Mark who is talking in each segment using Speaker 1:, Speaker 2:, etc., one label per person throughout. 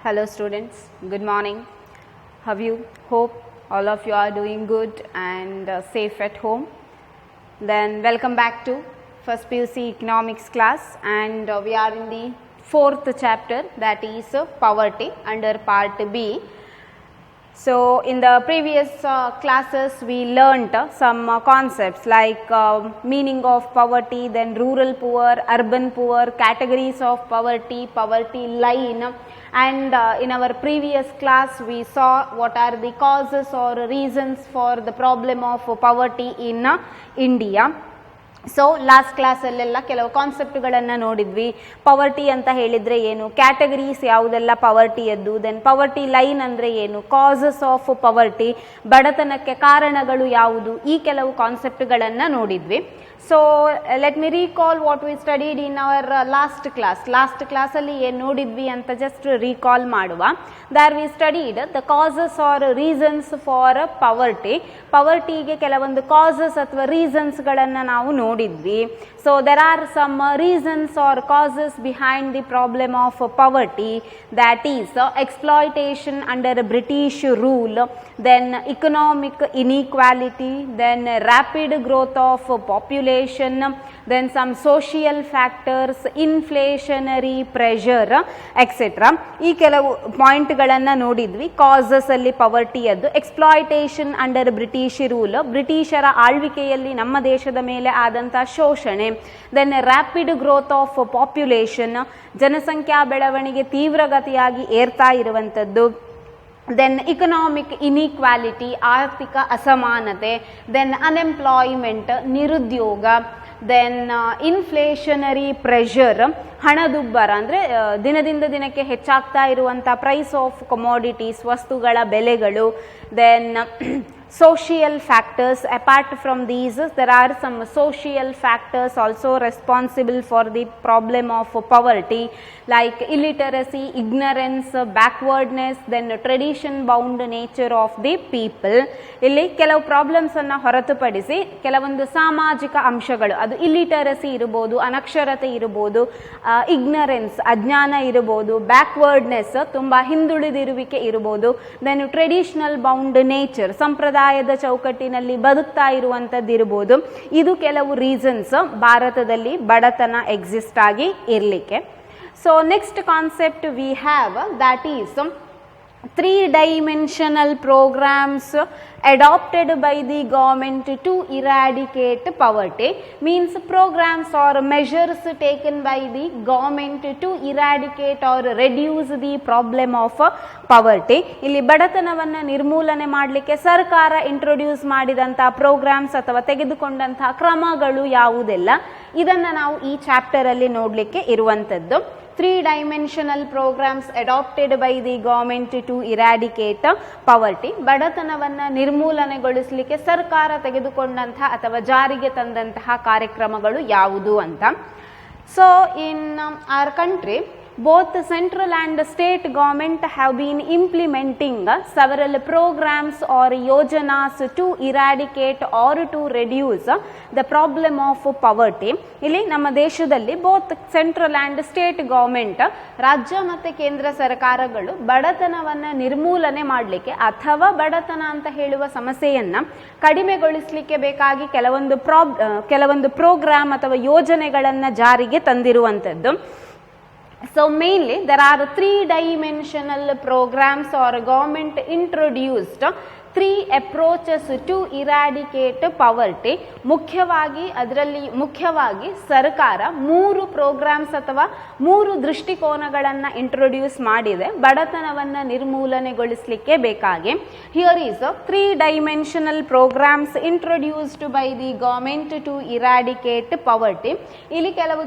Speaker 1: Hello students, good morning. How are you? Hope all of you are doing good and safe at home. Then welcome back to first PUC economics class, and we are in the fourth chapter, that is poverty, under part B. So in the previous classes we learnt some concepts like meaning of poverty, then rural poor, urban poor, categories of poverty, poverty line, and in our previous class we saw what are the causes or reasons for the problem of poverty in India. So last ಕ್ಲಾಸಲ್ಲೆಲ್ಲ ಕೆಲವು ಕಾನ್ಸೆಪ್ಟ್ಗಳನ್ನು ನೋಡಿದ್ವಿ. ಪವರ್ಟಿ ಅಂತ ಹೇಳಿದರೆ ಏನು, categories ಯಾವುದೆಲ್ಲ ಪವರ್ಟಿಯದ್ದು, then ಪವರ್ಟಿ line ಅಂದರೆ ಏನು, ಕಾಸಸ್ ಆಫ್ ಪವರ್ಟಿ, ಬಡತನಕ್ಕೆ ಕಾರಣಗಳು ಯಾವುದು, ಈ ಕೆಲವು ಕಾನ್ಸೆಪ್ಟ್ಗಳನ್ನು ನೋಡಿದ್ವಿ. So let me recall what we studied in our last class. Last ಕ್ಲಾಸಲ್ಲಿ ಏನು ನೋಡಿದ್ವಿ ಅಂತ ಜಸ್ಟ್ ರೀಕಾಲ್ ಮಾಡುವ. There we studied the causes or reasons for poverty. ಪವರ್ಟಿಗೆ ಕೆಲವೊಂದು ಕಾಸಸ್ ಅಥವಾ ರೀಸನ್ಸ್ಗಳನ್ನು ನಾವು ನೋಡಿದ್ವಿ. So there are some reasons or causes behind the problem of poverty, that is exploitation under British rule, then economic inequality, then rapid growth of population, then some social factors, inflationary pressure, etc. ಈ ಕೆಲವು ಪಾಯಿಂಟ್ಗಳನ್ನು ನೋಡಿದ್ವಿ. Causes ಅಲ್ಲಿ ಪವರ್ಟಿಯದ್ದು, exploitation under British rule, ಬ್ರಿಟಿಷರ ಆಳ್ವಿಕೆಯಲ್ಲಿ ನಮ್ಮ ದೇಶದ ಮೇಲೆ ಆದಂಥ ಶೋಷಣೆ, then rapid growth of population, ಜನಸಂಖ್ಯಾ ಬೆಳವಣಿಗೆ ತೀವ್ರಗತಿಯಾಗಿ ಏರ್ತಾ ಇರುವಂಥದ್ದು, ದೆನ್ ಇಕನಾಮಿಕ್ ಇನ್ಇಕ್ವಾಲಿಟಿ, ಆರ್ಥಿಕ ಅಸಮಾನತೆ, ದೆನ್ ಅನ್ಎಂಪ್ಲಾಯ್ಮೆಂಟ್, ನಿರುದ್ಯೋಗ, ದೆನ್ ಇನ್ಫ್ಲೇಷನರಿ ಪ್ರೆಷರ್, ಹಣದುಬ್ಬರ ಅಂದರೆ ದಿನದಿಂದ ದಿನಕ್ಕೆ ಹೆಚ್ಚಾಗ್ತಾ ಇರುವಂಥ ಪ್ರೈಸ್ ಆಫ್ ಕಮೋಡಿಟೀಸ್, ವಸ್ತುಗಳ ಬೆಲೆಗಳು, then social factors. Apart from these, there are some social factors also responsible for the problem of poverty, like illiteracy, ignorance, backwardness, then tradition bound nature of the people. ಇಲ್ಲಿ ಕೆಲವು problems ಅನ್ನು ಹೊರತುಪಡಿಸಿ ಕೆಲವೊಂದು ಸಾಮಾಜಿಕ ಅಂಶಗಳು, ಅದು ಇಲ್ಲಿಟರಸಿ ಇರಬಹುದು, ಅನಕ್ಷರತೆ ಇರಬಹುದು, ಇಗ್ನರೆನ್ಸ್ ಅಜ್ಞಾನ ಇರಬಹುದು, ಬ್ಯಾಕ್ವರ್ಡ್ನೆಸ್ ತುಂಬ ಹಿಂದುಳಿದಿರುವಿಕೆ ಇರಬಹುದು, ದೆನ್ ಟ್ರೆಡಿಷನಲ್ ಬೌಂಡ್ ನೇಚರ್, ಸಂಪ್ರದಾಯದ ಚೌಕಟ್ಟಿನಲ್ಲಿ ಬದುಕ್ತಾ ಇರುವಂಥದ್ದು ಇರಬಹುದು. ಇದು ಕೆಲವು ರೀಸನ್ಸ್ ಭಾರತದಲ್ಲಿ ಬಡತನ ಎಕ್ಸಿಸ್ಟ್ ಆಗಿ ಇರಲಿಕ್ಕೆ. So next concept we have, that is three-dimensional programs adopted by the government to eradicate poverty. Means programs or measures taken by the government to eradicate or reduce the problem of poverty. ಇಲ್ಲಿ ಬಡತನವನ್ನು ನಿರ್ಮೂಲನೆ ಮಾಡಲಿಕ್ಕೆ ಸರ್ಕಾರ introduce ಮಾಡಿದಂಥ programmes ಅಥವಾ ತೆಗೆದುಕೊಂಡಂತಹ ಕ್ರಮಗಳು ಯಾವುದೆಲ್ಲ, ಇದನ್ನು ನಾವು ಈ ಚಾಪ್ಟರಲ್ಲಿ ನೋಡಲಿಕ್ಕೆ ಇರುವಂಥದ್ದು. Three-dimensional programs adopted by the government to eradicate poverty. ಬಡತನವನ್ನು ನಿರ್ಮೂಲನೆಗೊಳಿಸಲಿಕ್ಕೆ ಸರ್ಕಾರ ತೆಗೆದುಕೊಂಡಂತಹ ಅಥವಾ ಜಾರಿಗೆ ತಂದಂತಹ ಕಾರ್ಯಕ್ರಮಗಳು ಯಾವುದು ಅಂತ. So in our country, both central and state government have been implementing several programs or yojanas to eradicate or to reduce the problem of poverty. ಇಲ್ಲಿ ನಮ್ಮ ದೇಶದಲ್ಲಿ both central and state government, ರಾಜ್ಯ ಮತ್ತು ಕೇಂದ್ರ ಸರ್ಕಾರಗಳು ಬಡತನವನ್ನು ನಿರ್ಮೂಲನೆ ಮಾಡಲಿಕ್ಕೆ ಅಥವಾ ಬಡತನ ಅಂತ ಹೇಳುವ ಸಮಸ್ಯೆಯನ್ನು ಕಡಿಮೆಗೊಳಿಸಲಿಕ್ಕೆ ಬೇಕಾಗಿ ಕೆಲವೊಂದು ಪ್ರೋಗ್ರಾಮ್ ಅಥವಾ ಯೋಜನೆಗಳನ್ನು ಜಾರಿಗೆ ತಂದಿರುವಂಥದ್ದು. So mainly there are three-dimensional programs or government introduced three approaches to eradicate poverty. ಮುಖ್ಯವಾಗಿ ಸರ್ಕಾರ ಮೂರು ಪ್ರೋಗ್ರಾಮ್ಸ್ ಅಥವಾ ಮೂರು ದೃಷ್ಟಿಕೋನಗಳನ್ನು ಇಂಟ್ರೊಡ್ಯೂಸ್ ಮಾಡಿದೆ ಬಡತನವನ್ನು ನಿರ್ಮೂಲನೆಗೊಳಿಸಲಿಕ್ಕೆ ಬೇಕಾಗಿ. Here is three-dimensional programs introduced by the government to eradicate poverty. ಇಲ್ಲಿ ಕೆಲವು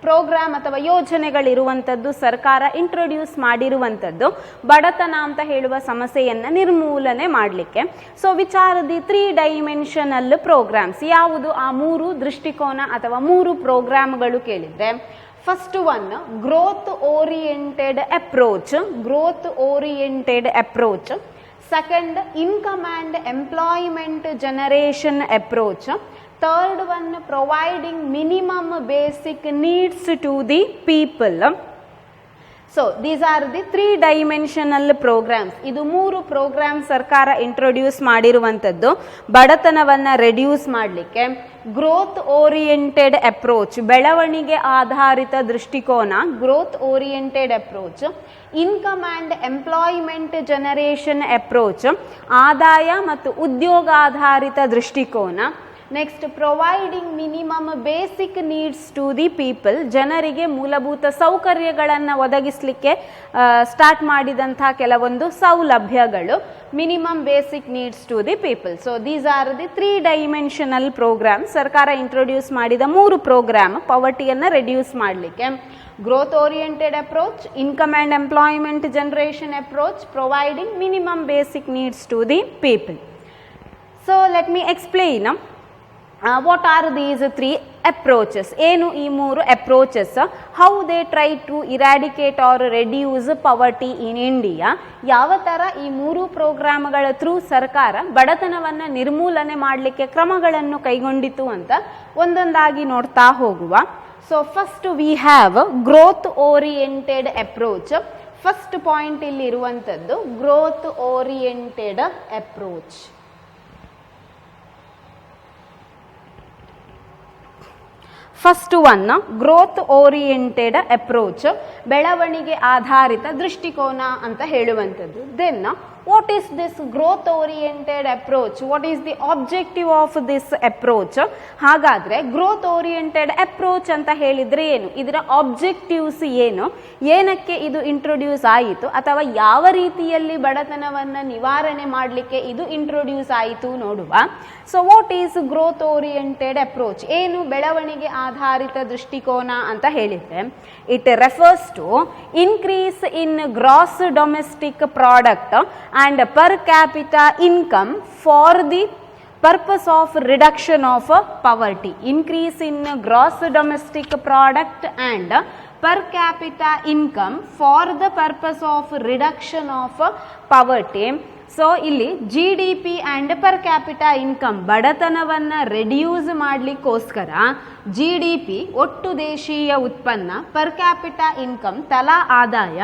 Speaker 1: ಪ್ರೋಗ್ರಾಮ್ ಅಥವಾ ಯೋಜನೆಗಳಿರುವಂಥದ್ದು ಸರ್ಕಾರ ಇಂಟ್ರೊಡ್ಯೂಸ್ ಮಾಡಿರುವಂಥದ್ದು ಬಡತನ ಅಂತ ಹೇಳುವ ಸಮಸ್ಯೆಯನ್ನು ನಿರ್ಮೂಲನೆ ಮಾಡಲಿಕ್ಕೆ. So which are the three dimensional programs, ಯಾವುದು ಆ ಮೂರು ದೃಷ್ಟಿಕೋನ ಅಥವಾ ಮೂರು ಪ್ರೋಗ್ರಾಮ್ಗಳು ಕೇಳಿದರೆ, first one growth oriented approach, second income and employment generation approach, third one providing minimum basic needs to the people. So these are the 3-dimensional programs. ಇದು 3 program ಸರ್ಕಾರ ಇಂಟ್ರೊಡ್ಯೂಸ್ ಮಾಡಿರುವಂಥದ್ದು ಬಡತನವನ್ನು ರೆಡ್ಯೂಸ್ ಮಾಡಲಿಕ್ಕೆ. ಗ್ರೋತ್ ಓರಿಯೆಂಟೆಡ್ ಅಪ್ರೋಚ್, ಬೆಳವಣಿಗೆ ಆಧಾರಿತ ದೃಷ್ಟಿಕೋನ, growth oriented approach. Income and employment generation approach, ಆದಾಯ ಮತ್ತು ಉದ್ಯೋಗಾಧಾರಿತ ದೃಷ್ಟಿಕೋನ. Next, providing minimum basic needs to the people, ಜನರಿಗೆ ಮೂಲಭೂತ ಸೌಕರ್ಯಗಳನ್ನು ಒದಗಿಸಲಿಕ್ಕೆ ಸ್ಟಾರ್ಟ್ ಮಾಡಿದಂಥ ಕೆಲವೊಂದು ಸೌಲಭ್ಯಗಳು, minimum basic needs to the people. So these are the 3-dimensional program. ಸರ್ಕಾರ ಇಂಟ್ರೊಡ್ಯೂಸ್ ಮಾಡಿದ 3 ಪ್ರೋಗ್ರಾಮ್ ಪವರ್ಟಿಯನ್ನು ರೆಡ್ಯೂಸ್ ಮಾಡಲಿಕ್ಕೆ. Growth oriented approach, income and employment generation approach, providing minimum basic needs to the people. So let me explain what are these 3 approaches. ಏನು ಈ 3 approaches, how they try to eradicate or reduce poverty in India. ಯಾವ ಥರ ಈ 3 ಪ್ರೋಗ್ರಾಮ್ಗಳ through ಸರ್ಕಾರ ಬಡತನವನ್ನು ನಿರ್ಮೂಲನೆ ಮಾಡಲಿಕ್ಕೆ ಕ್ರಮಗಳನ್ನು ಕೈಗೊಂಡಿತು ಅಂತ ಒಂದೊಂದಾಗಿ ನೋಡ್ತಾ ಹೋಗುವ. So first we have growth oriented approach. First point ಇಲ್ಲಿ ಇರುವಂಥದ್ದು growth oriented approach. First one growth oriented approach, ಬೆಳವಣಿಗೆ ಆಧಾರಿತ ದೃಷ್ಟಿಕೋನ ಅಂತ ಹೇಳುವಂಥದ್ದು. Then what is this growth oriented approach, what is the objective of this approach. ಹಾಗಾದರೆ growth oriented approach ಅಂತ ಹೇಳಿದರೆ ಏನು, ಇದರ ಆಬ್ಜೆಕ್ಟಿವ್ಸ್ ಏನು, ಏನಕ್ಕೆ ಇದು ಇಂಟ್ರೊಡ್ಯೂಸ್ ಆಯಿತು ಅಥವಾ ಯಾವ ರೀತಿಯಲ್ಲಿ ಬಡತನವನ್ನು ನಿವಾರಣೆ ಮಾಡಲಿಕ್ಕೆ ಇದು ಇಂಟ್ರೊಡ್ಯೂಸ್ ಆಯಿತು ನೋಡುವ. So what is growth oriented approach, ಏನು ಬೆಳವಣಿಗೆ ಆಧಾರಿತ ದೃಷ್ಟಿಕೋನ ಅಂತ ಹೇಳಿದರೆ, it refers to increase in gross domestic product and per capita income for the purpose of reduction of poverty. Increase in gross domestic product and per capita income for the purpose of reduction of poverty. So ಇಲ್ಲಿ GDP and per capita income, ಬಡತನವನ್ನು reduce ಮಾಡಲಿಕ್ಕೋಸ್ಕರ GDP ಒಟ್ಟು ದೇಶೀಯ ಉತ್ಪನ್ನ, per capita income ತಲಾ ಆದಾಯ,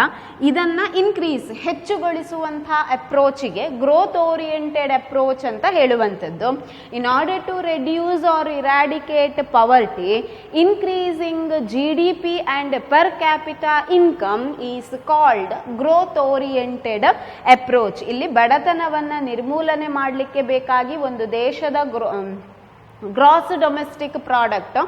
Speaker 1: ಇದನ್ನು increase ಹೆಚ್ಚುಗೊಳಿಸುವಂಥ ಅಪ್ರೋಚಿಗೆ ಗ್ರೋತ್ ಓರಿಯೆಂಟೆಡ್ ಅಪ್ರೋಚ್ ಅಂತ ಹೇಳುವಂಥದ್ದು. In order to reduce or eradicate poverty, increasing GDP and per capita income is called growth oriented approach. ಇಲ್ಲಿ ಬಡತನವನ್ನು ನಿರ್ಮೂಲನೆ ಮಾಡಲಿಕ್ಕೆ ಬೇಕಾಗಿ ಒಂದು ದೇಶದ ಗ್ರಾಸ್ ಡೊಮೆಸ್ಟಿಕ್ ಪ್ರಾಡಕ್ಟ್,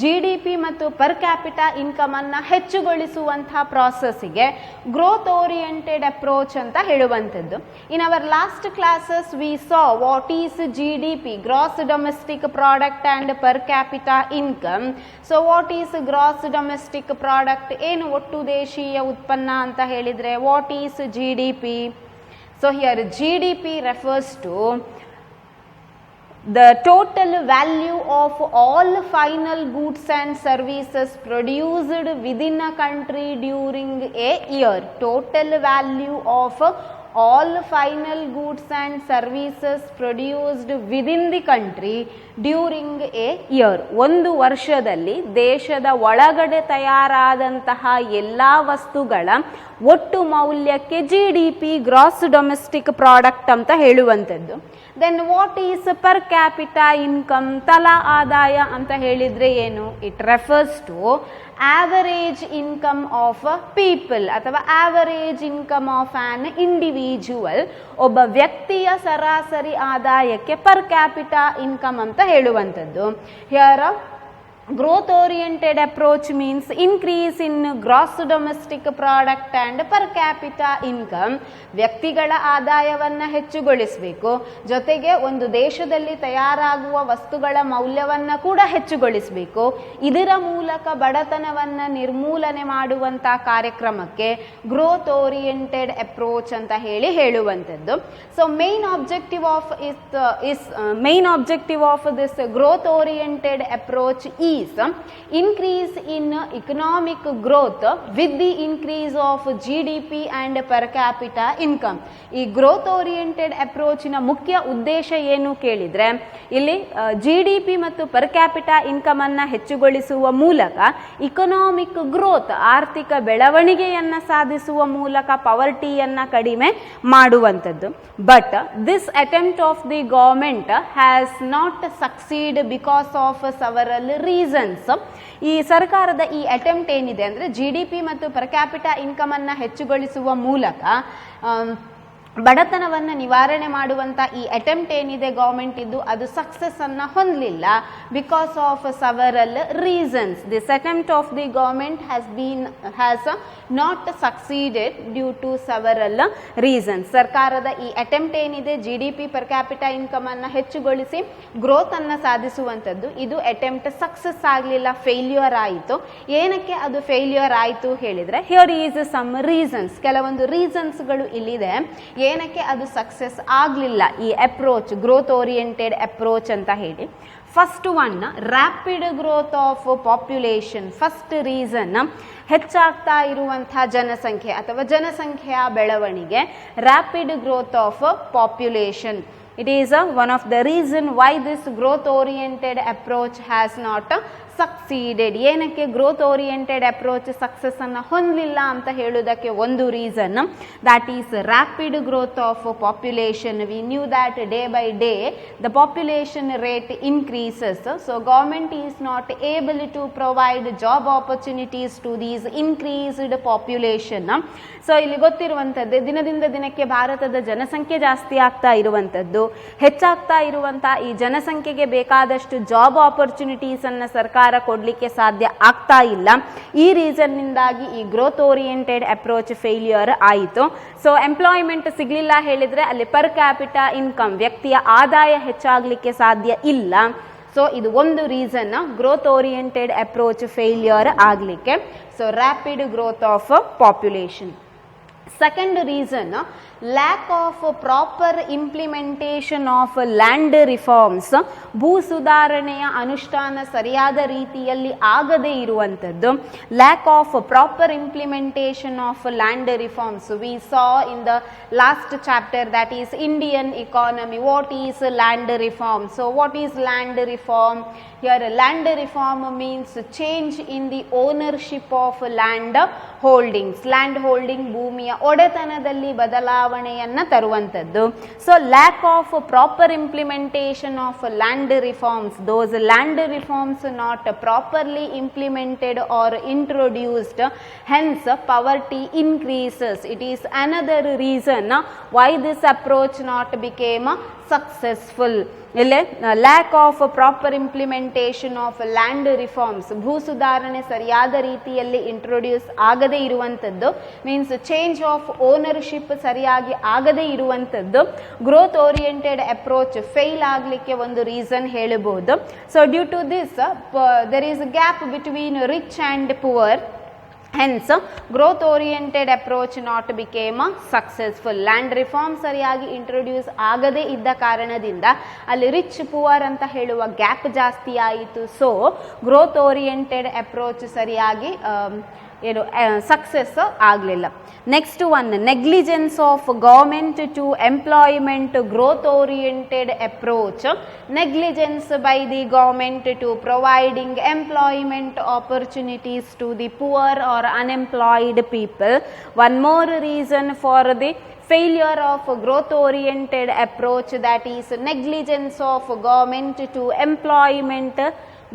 Speaker 1: GDP ಮತ್ತು ಪರ್ ಕ್ಯಾಪಿಟಾ ಇನ್ಕಮನ್ನು ಹೆಚ್ಚುಗೊಳಿಸುವಂಥ ಪ್ರಾಸೆಸ್ಸಿಗೆ ಗ್ರೋತ್ ಓರಿಯೆಂಟೆಡ್ ಅಪ್ರೋಚ್ ಅಂತ ಹೇಳುವಂಥದ್ದು. In our last classes we saw what is GDP, gross domestic product and per capita income. So what is gross domestic product, ಏನು ಒಟ್ಟು ದೇಶೀಯ ಉತ್ಪನ್ನ ಅಂತ ಹೇಳಿದರೆ, what is GDP. So here GDP refers to the total value of all final goods and services produced within a country during a year. Total value of all final goods and services produced within the country during a year. ಒಂದು ವರ್ಷದಲ್ಲಿ ದೇಶದ ಒಳಗಡೆ ತಯಾರಾದಂತಹ ಎಲ್ಲ ವಸ್ತುಗಳ ಒಟ್ಟು ಮೌಲ್ಯಕ್ಕೆ GDP, gross domestic product ಅಂತ ಹೇಳುವಂಥದ್ದು. Then what is per capita income, ತಲಾ ಆದಾಯ ಅಂತ ಹೇಳಿದರೆ ಏನು, it refers to average income of people ಅಥವಾ average income of an individual. ಒಬ್ಬ ವ್ಯಕ್ತಿಯ ಸರಾಸರಿ ಆದಾಯಕ್ಕೆ ಪರ್ ಕ್ಯಾಪಿಟಾ ಇನ್ಕಮ್ ಅಂತ ಹೇಳುವಂಥದ್ದು. Here growth oriented approach means increase in gross domestic product and per capita income. ವ್ಯಕ್ತಿಗಳ ಆದಾಯವನ್ನು ಹೆಚ್ಚುಗೊಳಿಸಬೇಕು, ಜೊತೆಗೆ ಒಂದು ದೇಶದಲ್ಲಿ ತಯಾರಾಗುವ ವಸ್ತುಗಳ ಮೌಲ್ಯವನ್ನು ಕೂಡ ಹೆಚ್ಚುಗೊಳಿಸಬೇಕು. ಇದರ ಮೂಲಕ ಬಡತನವನ್ನು ನಿರ್ಮೂಲನೆ ಮಾಡುವಂಥ ಕಾರ್ಯಕ್ರಮಕ್ಕೆ ಗ್ರೋತ್ ಓರಿಯೆಂಟೆಡ್ ಅಪ್ರೋಚ್ ಅಂತ ಹೇಳುವಂಥದ್ದು. So main objective of this growth oriented approach increase in economic growth with the increase of GDP and per capita income. ಈ ಗ್ರೋತ್ ಓರಿಯೆಂಟೆಡ್ ಅಪ್ರೋಚಿನ ಮುಖ್ಯ ಉದ್ದೇಶ ಏನು ಕೇಳಿದರೆ, ಇಲ್ಲಿ GDP ಮತ್ತು ಪರ್ ಕ್ಯಾಪಿಟಾ ಇನ್ಕಮ್ ಅನ್ನು ಹೆಚ್ಚುಗೊಳಿಸುವ ಮೂಲಕ ಇಕನಾಮಿಕ್ ಗ್ರೋತ್ ಆರ್ಥಿಕ ಬೆಳವಣಿಗೆಯನ್ನು ಸಾಧಿಸುವ ಮೂಲಕ ಪವರ್ಟಿಯನ್ನು ಕಡಿಮೆ ಮಾಡುವಂಥದ್ದು. But this attempt of the government has not succeed because of several reasons. ಈ ಸರ್ಕಾರದ ಈ ಅಟೆಂಪ್ಟ್ ಏನಿದೆ ಅಂದರೆ GDP ಮತ್ತು ಪರ್ ಕ್ಯಾಪಿಟಾ ಇನ್ಕಮ್ ಅನ್ನು ಹೆಚ್ಚುಗೊಳಿಸುವ ಮೂಲಕ ಬಡತನವನ್ನು ನಿವಾರಣೆ ಮಾಡುವಂಥ ಈ ಅಟೆಂಪ್ಟ್ ಏನಿದೆ ಗೌರ್ಮೆಂಟ್ ಇದ್ದು ಅದು ಸಕ್ಸಸ್ ಅನ್ನು ಹೊಂದಲಿಲ್ಲ because of several reasons. This attempt of the government has not succeeded due to several reasons. ಸರ್ಕಾರದ ಈ ಅಟೆಂಪ್ಟ್ ಏನಿದೆ GDP ಪರ್ ಕ್ಯಾಪಿಟಾ ಇನ್ಕಮ್ ಅನ್ನು ಹೆಚ್ಚುಗೊಳಿಸಿ ಗ್ರೋತ್ ಅನ್ನು ಸಾಧಿಸುವಂಥದ್ದು, ಇದು ಅಟೆಂಪ್ಟ್ ಸಕ್ಸಸ್ ಆಗಲಿಲ್ಲ, ಫೇಲ್ಯೂರ್ ಆಯಿತು. ಏನಕ್ಕೆ ಅದು ಫೇಲ್ಯೂರ್ ಆಯಿತು ಹೇಳಿದರೆ, ಹಿಯರ್ ಈಸ್ ಸಮ್ ರೀಸನ್ಸ್, ಕೆಲವೊಂದು ರೀಸನ್ಸ್ಗಳು ಇಲ್ಲಿದೆ ಏನಕ್ಕೆ ಅದು ಸಕ್ಸಸ್ ಆಗಲಿಲ್ಲ ಈ ಅಪ್ರೋಚ್, ಗ್ರೋತ್ ಓರಿಯೆಂಟೆಡ್ ಅಪ್ರೋಚ್ ಅಂತ ಹೇಳಿ. First one, rapid growth of population. First reason, ಹೆಚ್ಚಾಗ್ತಾ ಇರುವಂಥ ಜನಸಂಖ್ಯೆ ಅಥವಾ ಜನಸಂಖ್ಯೆಯ ಬೆಳವಣಿಗೆ, rapid growth of population. It is one of the reason why this growth oriented approach has not succeeded. ಏನಕ್ಕೆ ಗ್ರೋತ್ ಓರಿಯೆಂಟೆಡ್ ಅಪ್ರೋಚ್ ಸಕ್ಸಸ್ ಅನ್ನು ಹೊಂದಲಿಲ್ಲ ಅಂತ ಹೇಳೋದಕ್ಕೆ ಒಂದು reason, that is rapid growth of population. We knew that day by day the population rate increases, so government is not able to provide job opportunities to these increased population. So ಇಲ್ಲಿ ಗೊತ್ತಿರುವಂಥದ್ದು, ದಿನದಿಂದ ದಿನಕ್ಕೆ ಭಾರತದ ಜನಸಂಖ್ಯೆ ಜಾಸ್ತಿ ಆಗ್ತಾ ಇರುವಂಥದ್ದು, ಹೆಚ್ಚಾಗ್ತಾ ಇರುವಂಥ ಈ ಜನಸಂಖ್ಯೆಗೆ ಬೇಕಾದಷ್ಟು ಜಾಬ್ ಆಪರ್ಚುನಿಟೀಸ್ ಅನ್ನು ಸರ್ಕಾರ ಕೊಡಲಿಕ್ಕೆ ಸಾಧ್ಯ ಆಗ್ತಾ ಇಲ್ಲ. ಈ ರೀಸನ್ನಿಂದಾಗಿ ಈ ಗ್ರೋತ್ ಓರಿಯೆಂಟೆಡ್ ಅಪ್ರೋಚ್ ಫೇಲ್ಯೂರ್ ಆಯಿತು. ಸೊ ಎಂಪ್ಲಾಯ್ಮೆಂಟ್ ಸಿಗಲಿಲ್ಲ ಹೇಳಿದರೆ ಅಲ್ಲಿ ಪರ್ ಕ್ಯಾಪಿಟಾ ಇನ್ಕಮ್, ವ್ಯಕ್ತಿಯ ಆದಾಯ ಹೆಚ್ಚಾಗಲಿಕ್ಕೆ ಸಾಧ್ಯ ಇಲ್ಲ. ಸೊ ಇದು ಒಂದು reason growth oriented approach failure ಆಗಲಿಕ್ಕೆ. So rapid growth of population. Second reason, lack of proper implementation of land reforms. ಭೂ ಸುಧಾರಣೆಯ ಅನುಷ್ಠಾನ ಸರಿಯಾದ ರೀತಿಯಲ್ಲಿ ಆಗದೇ ಇರುವಂಥದ್ದು. Lack of proper implementation of land reforms. We saw in the last chapter, that is Indian economy. What is land reform? So what is land reform? Here land reform means change in the ownership of land holdings. Land holding, ಭೂಮಿಯ ಒಡೆತನದಲ್ಲಿ ಬದಲಾವಣೆಯನ್ನು ತರುವಂಥದ್ದು. So lack of proper implementation of land reforms, those land reforms not properly implemented or introduced, hence poverty increases. It is another reason why this approach not became successful. ಇಲ್ಲಿ lac of proper implementation of land reforms, ಭೂ ಸುಧಾರಣೆ ಸರಿಯಾದ ರೀತಿಯಲ್ಲಿ introduce ಆಗದೇ ಇರುವಂಥದ್ದು, means change of ownership ಸರಿಯಾಗಿ ಆಗದೇ ಇರುವಂಥದ್ದು, ಗ್ರೋತ್ ಓರಿಯೆಂಟೆಡ್ ಅಪ್ರೋಚ್ ಫೇಲ್ ಆಗಲಿಕ್ಕೆ ಒಂದು ರೀಸನ್ ಹೇಳಬಹುದು. So due to this there is gap between rich and poor. Hence, growth oriented approach not became successful. Land reform ಸರಿಯಾಗಿ ಇಂಟ್ರೊಡ್ಯೂಸ್ ಆಗದೇ ಇದ್ದ ಕಾರಣದಿಂದ ಅಲ್ಲಿ ರಿಚ್ ಪುವರ್ ಅಂತ ಹೇಳುವ ಗ್ಯಾಪ್ ಜಾಸ್ತಿ ಆಯಿತು. ಸೊ ಗ್ರೋತ್ ಓರಿಯೆಂಟೆಡ್ ಅಪ್ರೋಚ್ ಸರಿಯಾಗಿ ಏನು ಸಕ್ಸಸ್ ಆಗಲಿಲ್ಲ. Next one, negligence of government to employment growth oriented approach. Negligence by the government to providing employment opportunities to the poor are unemployed people. One more reason for the failure of growth oriented approach, that is negligence of government to employment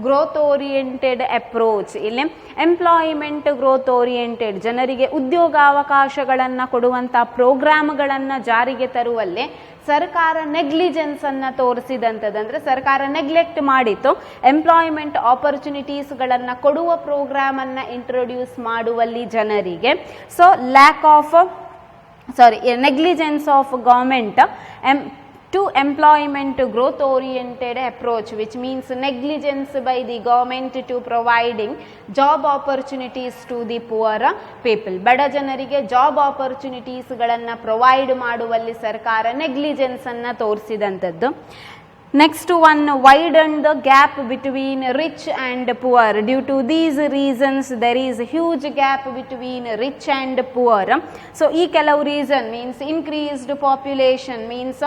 Speaker 1: growth oriented approach. ಇಲ್ಲಿ employment growth oriented, ಜನರಿಗೆ ಉದ್ಯೋಗಾವಕಾಶಗಳನ್ನು ಕೊಡುವಂಥ ಪ್ರೋಗ್ರಾಮ್ಗಳನ್ನು ಜಾರಿಗೆ ತರುವಲ್ಲಿ ಸರ್ಕಾರ ನೆಗ್ಲಿಜೆನ್ಸನ್ನು ತೋರಿಸಿದಂಥದ್ದು, ಅಂದರೆ ಸರ್ಕಾರ ನೆಗ್ಲೆಕ್ಟ್ ಮಾಡಿತ್ತು ಎಂಪ್ಲಾಯ್ಮೆಂಟ್ ಆಪರ್ಚುನಿಟೀಸ್ಗಳನ್ನು ಕೊಡುವ ಪ್ರೋಗ್ರಾಮನ್ನು ಇಂಟ್ರೊಡ್ಯೂಸ್ ಮಾಡುವಲ್ಲಿ ಜನರಿಗೆ. So negligence of government to employment growth oriented approach, which means negligence by the government to providing job opportunities to the poor people. ಬಡ ಜನರಿಗೆ ಜಾಬ್ ಆಪರ್ಚುನಿಟೀಸ್ಗಳನ್ನು ಪ್ರೊವೈಡ್ ಮಾಡುವಲ್ಲಿ ಸರ್ಕಾರ ನೆಗ್ಲಿಜೆನ್ಸನ್ನು ತೋರಿಸಿದಂಥದ್ದು. Next one, widen the gap between rich and poor. Due to these reasons, there is a huge gap between rich and poor. So, ee kelavu reason means increased population means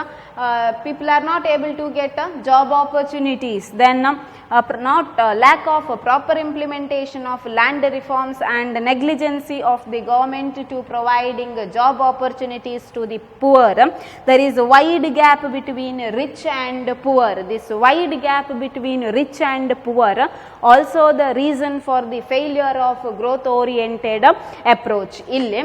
Speaker 1: people are not able to get job opportunities. Then lack of proper implementation of land reforms and negligency of the government to providing job opportunities to the poor. There is a wide gap between rich and poor. This wide gap between rich and poor also the reason for the failure of growth oriented approach. ಇಲ್ಲಿ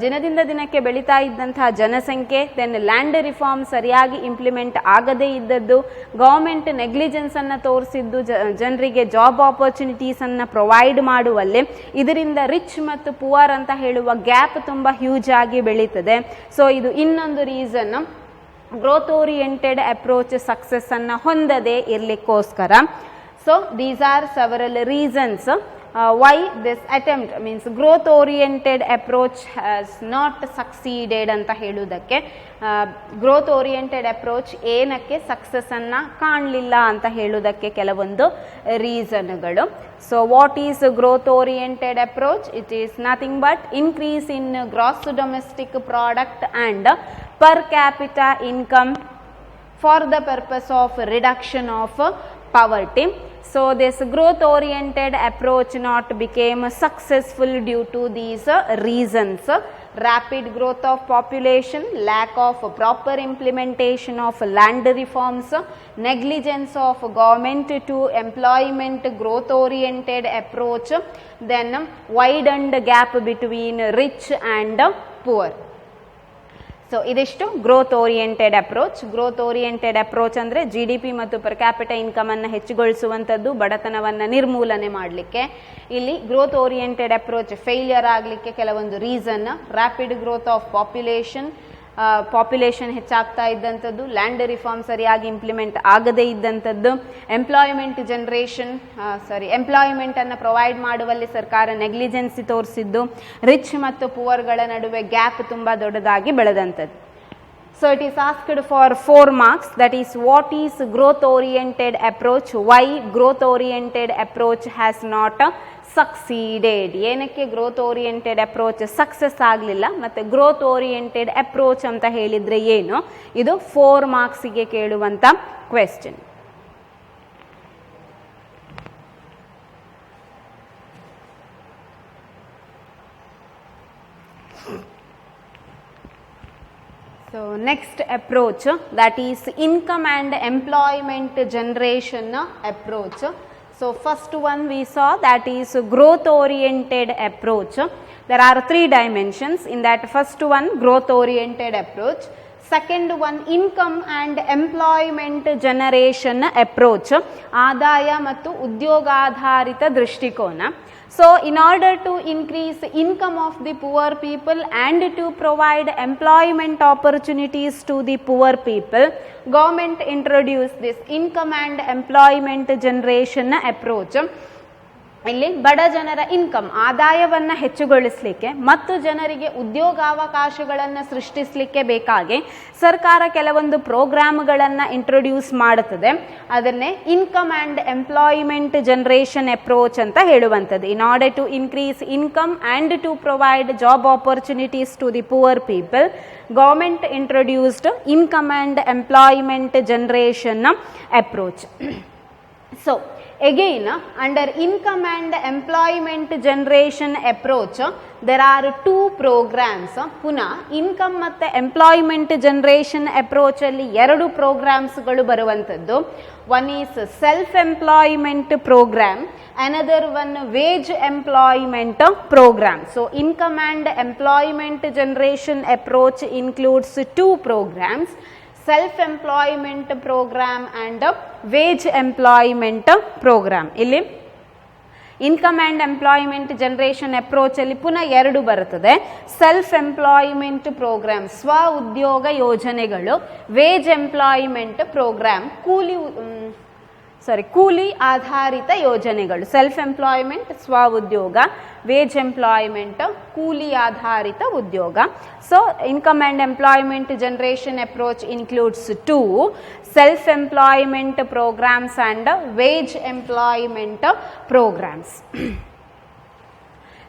Speaker 1: ದಿನದಿಂದ ದಿನಕ್ಕೆ ಬೆಳೀತಾ ಇದ್ದಂತಹ ಜನಸಂಖ್ಯೆ, then land reform ಸರಿಯಾಗಿ implement ಆಗದೇ ಇದ್ದದ್ದು, government negligence ಅನ್ನು ತೋರಿಸಿದ್ದು ಜನರಿಗೆ ಜಾಬ್ ಆಪರ್ಚುನಿಟೀಸ್ ಅನ್ನು ಪ್ರೊವೈಡ್ ಮಾಡುವಲ್ಲಿ, ಇದರಿಂದ ರಿಚ್ ಮತ್ತು ಪುವರ್ ಅಂತ ಹೇಳುವ ಗ್ಯಾಪ್ ತುಂಬ ಹ್ಯೂಜ್ ಆಗಿ ಬೆಳೀತದೆ. ಸೊ ಇದು ಇನ್ನೊಂದು reason growth oriented approach success ಅನ್ನು ಹೊಂದದೆ ಇರಲಿಕ್ಕೋಸ್ಕರ. So these are several reasons why this attempt means growth oriented approach has not succeeded ಅಂತ ಹೇಳುವುದಕ್ಕೆ, ಗ್ರೋತ್ ಓರಿಯೆಂಟೆಡ್ ಅಪ್ರೋಚ್ ಏನಕ್ಕೆ ಸಕ್ಸಸ್ ಅನ್ನ ಕಾಣಲಿಲ್ಲ ಅಂತ ಹೇಳುವುದಕ್ಕೆ ಕೆಲವೊಂದು ರೀಸನ್ಗಳು. So what is growth oriented approach? It is nothing but increase in gross domestic product and per capita income for the purpose of reduction of poverty. So this growth oriented approach not became successful due to these reasons: rapid growth of population, lack of proper implementation of land reforms, negligence of government to employment growth oriented approach, then widened gap between rich and poor. So ಇದಿಷ್ಟು growth oriented approach. Growth oriented approach ಅಂದರೆ GDP ಮತ್ತು per capita ಇನ್ಕಮನ್ನು ಹೆಚ್ಚುಗೊಳಿಸುವಂಥದ್ದು, ಬಡತನವನ್ನು ನಿರ್ಮೂಲನೆ ಮಾಡಲಿಕ್ಕೆ. ಇಲ್ಲಿ growth oriented approach failure ಆಗಲಿಕ್ಕೆ ಕೆಲವೊಂದು reason: rapid growth of population ಹೆಚ್ಚಾಗ್ತಾ ಇದ್ದಂಥದ್ದು, ಲ್ಯಾಂಡ್ ರಿಫಾರ್ಮ್ ಸರಿಯಾಗಿ ಇಂಪ್ಲಿಮೆಂಟ್ ಆಗದೇ ಇದ್ದಂಥದ್ದು, ಎಂಪ್ಲಾಯ್ಮೆಂಟ್ ಅನ್ನು ಪ್ರೊವೈಡ್ ಮಾಡುವಲ್ಲಿ ಸರ್ಕಾರ ನೆಗ್ಲಿಜೆನ್ಸಿ ತೋರಿಸಿದ್ದು, ರಿಚ್ ಮತ್ತು ಪುವರ್ಗಳ ನಡುವೆ ಗ್ಯಾಪ್ ತುಂಬ ದೊಡ್ಡದಾಗಿ ಬೆಳೆದಂಥದ್ದು. So it is asked for 4 marks, that is what is growth oriented approach, why growth oriented approach has not succeeded, ಏನಕ್ಕೆ ಗ್ರೋತ್ ಓರಿಯೆಂಟೆಡ್ ಅಪ್ರೋಚ್ ಸಕ್ಸಸ್ ಆಗಲಿಲ್ಲ, ಮತ್ತು ಗ್ರೋತ್ ಓರಿಯೆಂಟೆಡ್ ಅಪ್ರೋಚ್ ಅಂತ ಹೇಳಿದರೆ ಏನು, ಇದು 4 ಮಾರ್ಕ್ಸಿಗೆ ಕೇಳುವಂಥ question. So next approach, that is income and employment generation approach. So first one we saw, that is growth oriented approach. There are 3 dimensions in that. First one growth oriented approach, second one income and employment generation approach, ಆದಾಯ ಮತ್ತು ಉದ್ಯೋಗಾಧಾರಿತ ದೃಷ್ಟಿಕೋನ. So in order to increase income of the poor people and to provide employment opportunities to the poor people, government introduced this income and employment generation approach. ಇಲ್ಲಿ ಬಡ ಜನರ income, ಆದಾಯವನ್ನು ಹೆಚ್ಚುಗೊಳಿಸಲಿಕ್ಕೆ ಮತ್ತು ಜನರಿಗೆ ಉದ್ಯೋಗಾವಕಾಶಗಳನ್ನು ಸೃಷ್ಟಿಸಲಿಕ್ಕೆ ಬೇಕಾಗಿ ಸರ್ಕಾರ ಕೆಲವೊಂದು ಪ್ರೋಗ್ರಾಮ್ಗಳನ್ನು ಇಂಟ್ರೊಡ್ಯೂಸ್ ಮಾಡುತ್ತದೆ. ಅದನ್ನೇ income and employment generation approach ಅಂತ ಹೇಳುವಂಥದ್ದು. In order to increase income and to provide job opportunities to the poor people, government introduced income and employment generation approach. So again, under income and employment generation approach, there are 2 programs. ಪುನಃ income ಮತ್ತು employment generation approach ಅಲ್ಲಿ 2 ಪ್ರೋಗ್ರಾಮ್ಸ್ಗಳು ಬರುವಂಥದ್ದು. One is self employment program, another one wage employment program. So income and employment generation approach includes 2 programs: self employment program and wage employment program. ಇಲ್ಲಿ income and employment generation approach ಅಲ್ಲಿ ಪುನಃ 2 ಬರುತ್ತದೆ: self employment program, ಸ್ವ ಉದ್ಯೋಗ ಯೋಜನೆಗಳು; wage employment program, ಕೂಲಿ ಆಧಾರಿತ ಯೋಜನೆಗಳು. ಸೆಲ್ಫ್ ಎಂಪ್ಲಾಯ್ಮೆಂಟ್ ಸ್ವ ಉದ್ಯೋಗ, ವೇಜ್ ಎಂಪ್ಲಾಯ್ಮೆಂಟ್ ಕೂಲಿ ಆಧಾರಿತ ಉದ್ಯೋಗ. So income and employment generation approach includes 2 self employment programs and wage employment programs.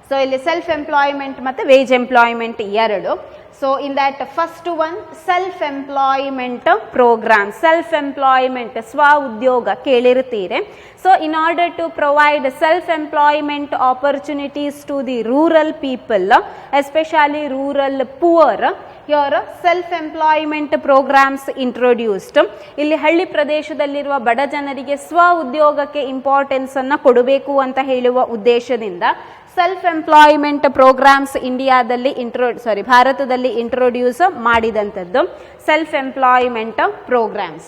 Speaker 1: So ಇಲ್ಲಿ ಸೆಲ್ಫ್ ಎಂಪ್ಲಾಯ್ಮೆಂಟ್ ಮತ್ತು wage employment 2. So in that first one, self employment program, self employment ಸ್ವ ಉದ್ಯೋಗ ಕೇಳಿರ್ತೀರಿ. So in order to provide self employment opportunities to the rural people, especially rural poor, here self employment programs introduced. ಇಲ್ಲಿ ಹಳ್ಳಿ ಪ್ರದೇಶದಲ್ಲಿರುವ ಬಡ ಜನರಿಗೆ ಸ್ವ ಉದ್ಯೋಗಕ್ಕೆ importance ಅನ್ನು ಕೊಡಬೇಕು ಅಂತ ಹೇಳುವ ಉದ್ದೇಶದಿಂದ ಸೆಲ್ಫ್ ಎಂಪ್ಲಾಯ್ಮೆಂಟ್ ಪ್ರೋಗ್ರಾಮ್ಸ್ ಇಂಡಿಯಾದಲ್ಲಿ ಭಾರತದಲ್ಲಿ ಇಂಟ್ರೊಡ್ಯೂಸ್ ಮಾಡಿದಂಥದ್ದು self employment programs.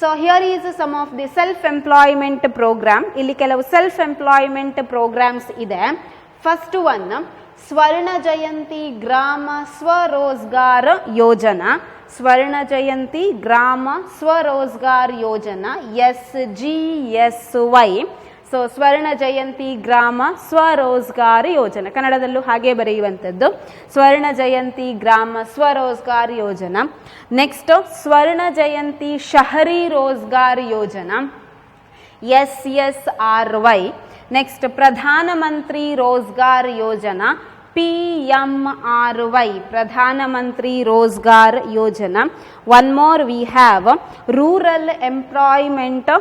Speaker 1: So here is some of the self employment program. ಇಲ್ಲಿ ಕೆಲವು ಸೆಲ್ಫ್ ಎಂಪ್ಲಾಯ್ಮೆಂಟ್ ಪ್ರೋಗ್ರಾಮ್ಸ್ ಇದೆ. ಫಸ್ಟ್ ಒನ್ ಸ್ವರ್ಣ ಜಯಂತಿ ಗ್ರಾಮ ಸ್ವರೋಜ್ಗಾರ್ ಯೋಜನಾ. ಸ್ವರ್ಣ ಜಯಂತಿ ಗ್ರಾಮ ಸ್ವರೋಜ್ಗಾರ್ ಯೋಜನಾ SGSY. ಸೊ ಸ್ವರ್ಣ ಜಯಂತಿ ಗ್ರಾಮ ಸ್ವರೋಜ್ಗಾರ್ ಯೋಜನಾ, ಕನ್ನಡದಲ್ಲೂ ಹಾಗೆ ಬರೆಯುವಂಥದ್ದು ಸ್ವರ್ಣ ಜಯಂತಿ ಗ್ರಾಮ ಸ್ವರೋಜ್ಗಾರ್ ಯೋಜನಾ. ನೆಕ್ಸ್ಟ್ ಸ್ವರ್ಣ ಜಯಂತಿ ಶಹರಿ ರೋಜ್ಗಾರ್ ಯೋಜನಾ SSRY. ನೆಕ್ಸ್ಟ್ ಪ್ರಧಾನ ಮಂತ್ರಿ ರೋಜ್ಗಾರ್ ಯೋಜನಾ PMRY, ಪ್ರಧಾನ Mantri Rozgar Yojana. One more we have rural employment,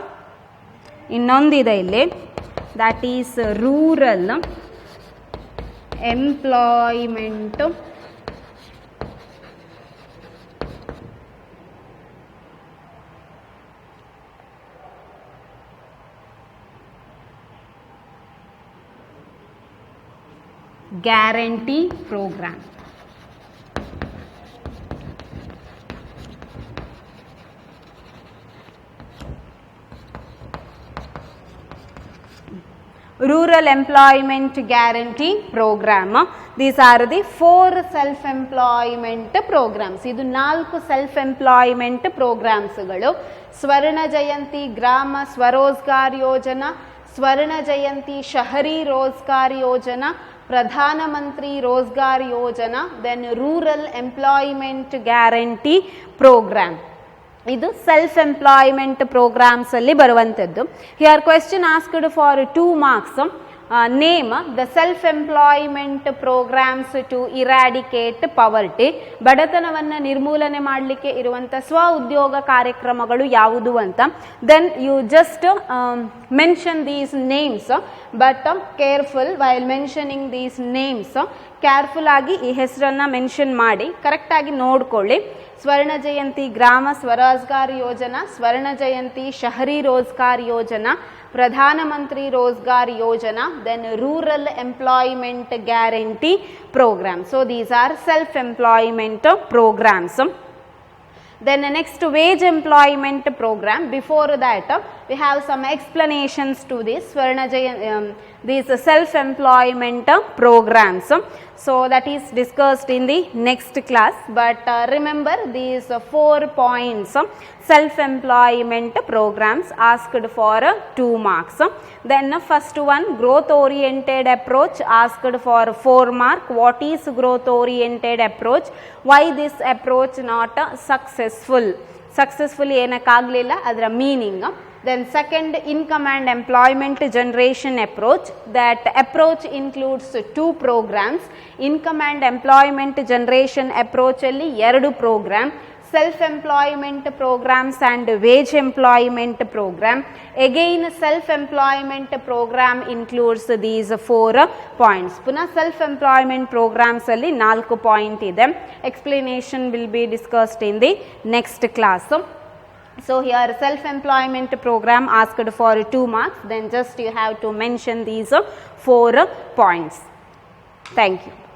Speaker 1: ಇನ್ನೊಂದಿದೆ ಇಲ್ಲಿ, that is rural employment guarantee program. Rural Employment Guarantee Program. These are the 4 self-employment programs. ಇದು 4 self-employment programs. ಸ್ವರ್ಣ ಜಯಂತಿ ಗ್ರಾಮ ಸ್ವರೋಜ್ಗಾರ್ ಯೋಜನಾ, ಸ್ವರ್ಣ ಜಯಂತಿ ಶಹರಿ ರೋಜ್ಗಾರ್ ಯೋಜನಾ, ಪ್ರಧಾನ Mantri Rozgar Yojana, then rural employment guarantee program. ಇದು ಸೆಲ್ಫ್ ಎಂಪ್ಲಾಯ್ಮೆಂಟ್ ಪ್ರೋಗ್ರಾಮ್ಸ್ ಅಲ್ಲಿ ಬರುವಂಥದ್ದು. Here question asked for 2 marks. Name the self employment programs to eradicate poverty. ಬಡತನವನ್ನು ನಿರ್ಮೂಲನೆ ಮಾಡಲಿಕ್ಕೆ ಇರುವಂಥ ಸ್ವ ಉದ್ಯೋಗ ಕಾರ್ಯಕ್ರಮಗಳು ಯಾವುದು ಅಂತ. Then you just mention these names, but careful while mentioning these names. Careful ಆಗಿ ಈ ಹೆಸರನ್ನು ಮೆನ್ಷನ್ ಮಾಡಿ ಕರೆಕ್ಟಾಗಿ ನೋಡ್ಕೊಳ್ಳಿ. ಸ್ವರ್ಣ ಜಯಂತಿ ಗ್ರಾಮ ಸ್ವರೋಜ್ಗಾರ್ ಯೋಜನಾ, ಸ್ವರ್ಣ ಜಯಂತಿ ಶಹರಿ ರೋಜ್ಗಾರ್ ಯೋಜನಾ, ಪ್ರಧಾನ ಮಂತ್ರಿ ರೋಜ್ಗಾರ್ ಯೋಜನಾ, then rural employment guarantee program. So these are self employment programs. Then next wage employment program. Before that we have some explanations to this these self employment programs. So that is discussed in the next class, but remember these 4 points. Self employment programs asked for 2 marks. Then first one, growth oriented approach asked for 4 mark. What is growth oriented approach? Why this approach not successful? Successfully ಏನಕ್ಕಾಗಲಿಲ್ಲ, ಅದರ meaning. Then second, income and employment generation approach. That approach includes 2 programs. Income and employment generation approach ಅಲ್ಲಿ 2 program. Self employment programs and wage employment program. Again self employment program includes these 4 points. Puna self employment programs alli 4 point ide. Explanation will be discussed in the next class. So here self employment program asked for 2 marks, then just you have to mention these 4 points. Thank you.